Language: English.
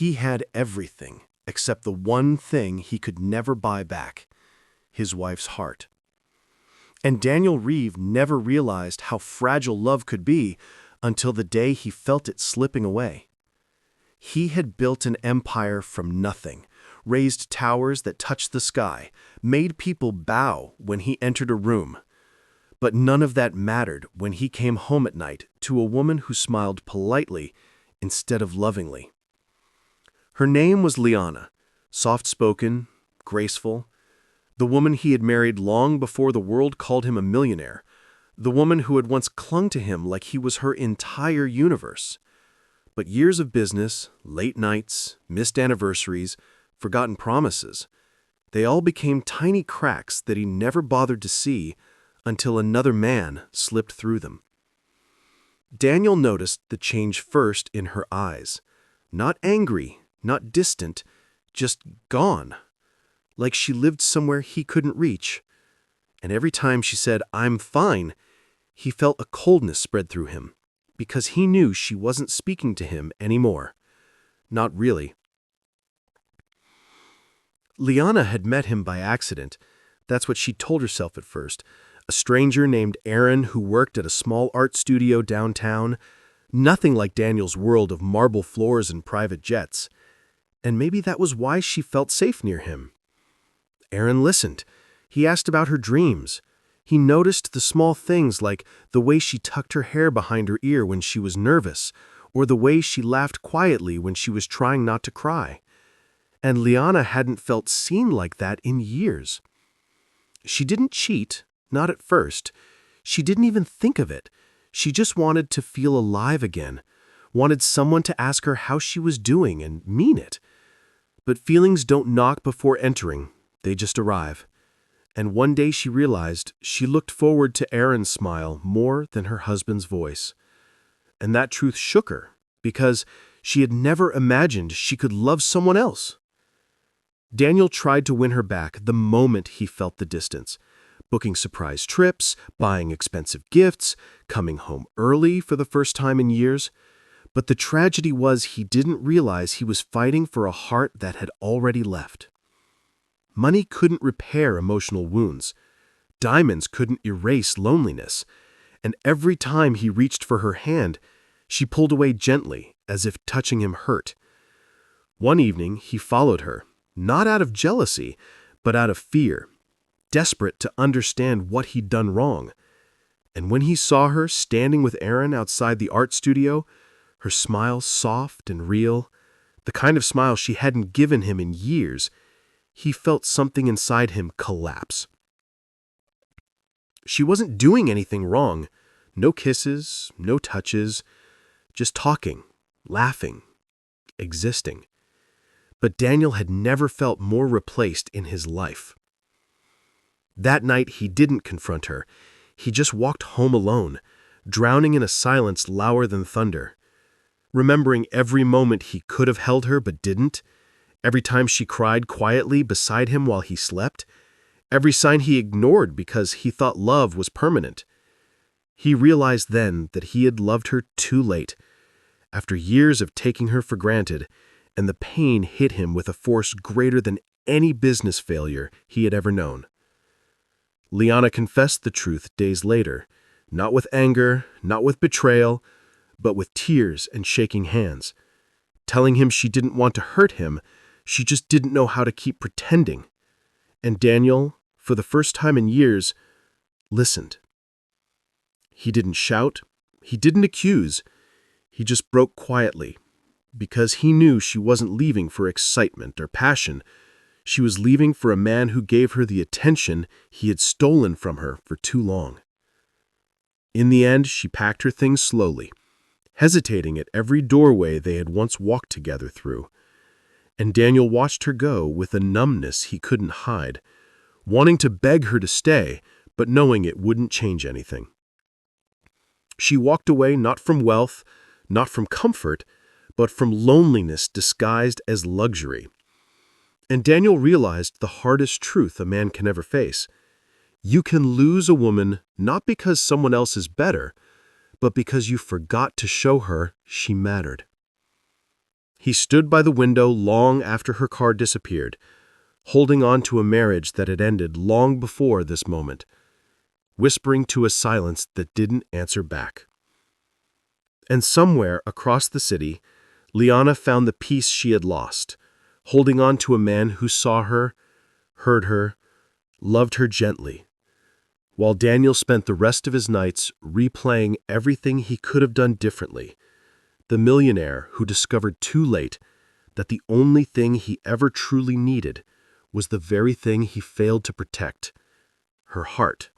He had everything except the one thing he could never buy back, his wife's heart. And Daniel Reeve never realized how fragile love could be until the day he felt it slipping away. He had built an empire from nothing, raised towers that touched the sky, made people bow when he entered a room. But none of that mattered when he came home at night to a woman who smiled politely instead of lovingly. Her name was Liana, soft-spoken, graceful, the woman he had married long before the world called him a millionaire, the woman who had once clung to him like he was her entire universe. But years of business, late nights, missed anniversaries, forgotten promises, they all became tiny cracks that he never bothered to see until another man slipped through them. Daniel noticed the change first in her eyes. Not angry, not distant, just gone. Like she lived somewhere he couldn't reach. And every time she said, "I'm fine," he felt a coldness spread through him, because he knew she wasn't speaking to him anymore. Not really. Liana had met him by accident. That's what she told herself at first. A stranger named Aaron who worked at a small art studio downtown. Nothing like Daniel's world of marble floors and private jets. And maybe that was why she felt safe near him. Aaron listened. He asked about her dreams. He noticed the small things like the way she tucked her hair behind her ear when she was nervous, or the way she laughed quietly when she was trying not to cry. And Liana hadn't felt seen like that in years. She didn't cheat, not at first. She didn't even think of it. She just wanted to feel alive again, wanted someone to ask her how she was doing and mean it. But feelings don't knock before entering, they just arrive. And one day she realized she looked forward to Aaron's smile more than her husband's voice. And that truth shook her, because she had never imagined she could love someone else. Daniel tried to win her back the moment he felt the distance, booking surprise trips, buying expensive gifts, coming home early for the first time in years. But the tragedy was he didn't realize he was fighting for a heart that had already left. Money couldn't repair emotional wounds. Diamonds couldn't erase loneliness. And every time he reached for her hand, she pulled away gently, as if touching him hurt. One evening, he followed her, not out of jealousy, but out of fear, desperate to understand what he'd done wrong. And when he saw her standing with Aaron outside the art studio, her smile soft and real, the kind of smile she hadn't given him in years, he felt something inside him collapse. She wasn't doing anything wrong. No kisses, no touches, just talking, laughing, existing. But Daniel had never felt more replaced in his life. That night he didn't confront her. He just walked home alone, drowning in a silence louder than thunder. Remembering every moment he could have held her but didn't, every time she cried quietly beside him while he slept, every sign he ignored because he thought love was permanent. He realized then that he had loved her too late, after years of taking her for granted, and the pain hit him with a force greater than any business failure he had ever known. Liana confessed the truth days later, not with anger, not with betrayal, but with tears and shaking hands, telling him she didn't want to hurt him, she just didn't know how to keep pretending. And Daniel, for the first time in years, listened. He didn't shout, he didn't accuse, he just broke quietly, because he knew she wasn't leaving for excitement or passion. She was leaving for a man who gave her the attention he had stolen from her for too long. In the end, she packed her things slowly, hesitating at every doorway they had once walked together through. And Daniel watched her go with a numbness he couldn't hide, wanting to beg her to stay, but knowing it wouldn't change anything. She walked away not from wealth, not from comfort, but from loneliness disguised as luxury. And Daniel realized the hardest truth a man can ever face. You can lose a woman not because someone else is better, but because you forgot to show her she mattered. He stood by the window long after her car disappeared, holding on to a marriage that had ended long before this moment, whispering to a silence that didn't answer back. And somewhere across the city, Liana found the peace she had lost, holding on to a man who saw her, heard her, loved her gently, while Daniel spent the rest of his nights replaying everything he could have done differently, the millionaire who discovered too late that the only thing he ever truly needed was the very thing he failed to protect, her heart.